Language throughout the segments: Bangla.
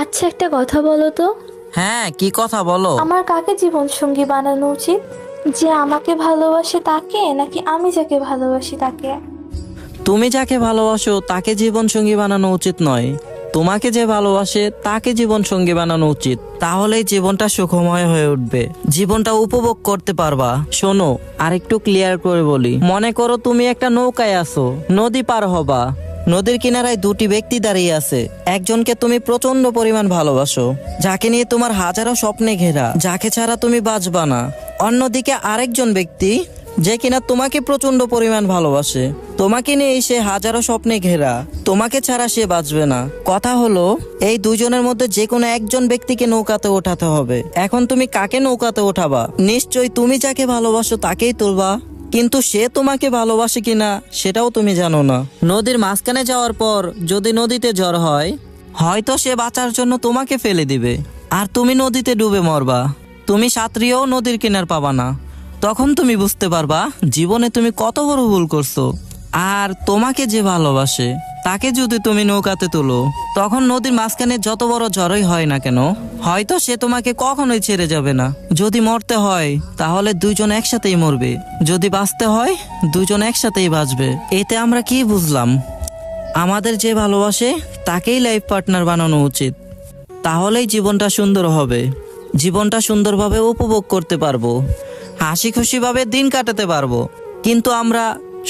আচ্ছা, একটা কথা বলো তো, হ্যাঁ, কি কথা বলো। আমার কাকে জীবন সঙ্গী বানানো উচিত? যে আমাকে ভালোবাসে তাকে, নাকি আমি যাকে ভালোবাসি তাকে? তুমি যাকে ভালোবাসো তাকে জীবন সঙ্গী বানানো উচিত নয়, তোমাকে যে ভালোবাসে তাকে জীবন সঙ্গী বানানো উচিত। তাহলেই জীবনটা সুখময় হয়ে উঠবে, জীবনটা উপভোগ করতে পারবা। শোনো, আরেকটু ক্লিয়ার করে বলি। মনে করো তুমি একটা নৌকায় আছো, নদী পার হবা। নদীর কিনারায় দুটি ব্যক্তি দাঁড়িয়ে আছে। একজনকে তুমি প্রচন্ড পরিমাণ ভালোবাসো, যাকে নিয়ে তোমার হাজারো স্বপ্নে ঘেরা, যাকে ছাড়া তুমি বাঁচবা না। অন্যদিকে আরেকজন ব্যক্তি যে কিনা তোমাকে প্রচন্ড পরিমাণ ভালোবাসে, তোমাকে নিয়ে সে হাজারো স্বপ্নে ঘেরা, তোমাকে ছাড়া সে বাঁচবে না। কথা হলো, এই দুজনের মধ্যে যে কোনো একজন ব্যক্তিকে নৌকাতে ওঠাতে হবে। এখন তুমি কাকে নৌকাতে ওঠাবা? নিশ্চয়ই তুমি যাকে ভালোবাসো তাকেই তুলবা, কিন্তু সে তোমাকে ভালোবাসে কিনা সেটাও তুমি জানো না। নদীর মাঝখানে যাওয়ার পর যদি নদীতে ঝড় হয়, হয়তো সে বাঁচার জন্য তোমাকে ফেলে দিবে, আর তুমি নদীতে ডুবে মরবা। তুমি সাঁতরিয়েও নদীর কিনার পাবা না। তখন তুমি বুঝতে পারবা জীবনে তুমি কত বড় ভুল করছো। আর তোমাকে যে ভালোবাসে তাকে যদি তুমি নৌকাতে তোলো, তখন নদীর মাঝখানে যত বড় ঝড়ই হয় না কেন, হয়তো সে তোমাকে কখনোই ছেড়ে যাবে না। যদি মরতে হয় তাহলে দুইজন একসাথেই মরবে, যদি বাঁচতে হয় দুইজন একসাথেই বাঁচবে। এতে আমরা কি বুঝলাম? আমাদের যে ভালোবাসে তাকেই লাইফ পার্টনার বানানো উচিত। তাহলেই জীবনটা সুন্দর হবে, জীবনটা সুন্দরভাবে উপভোগ করতে পারবো, হাসি খুশিভাবে দিন কাটাতে পারবো। কিন্তু আমরা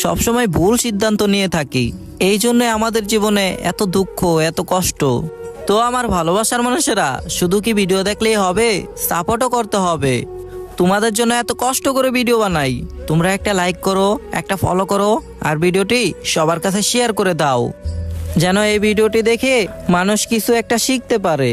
সবসময় ভুল সিদ্ধান্ত নিয়ে থাকি, এই জন্য আমাদের জীবনে এত দুঃখ, এত কষ্ট। তো আমার ভালোবাসার মানুষেরা, শুধু কি ভিডিও দেখলেই হবে? সাপোর্টও করতে হবে। তোমাদের জন্য এত কষ্ট করে ভিডিও বানাই, তোমরা একটা লাইক করো, একটা ফলো করো, আর ভিডিওটি সবার কাছে শেয়ার করে দাও, যেন এই ভিডিওটি দেখে মানুষ কিছু একটা শিখতে পারে।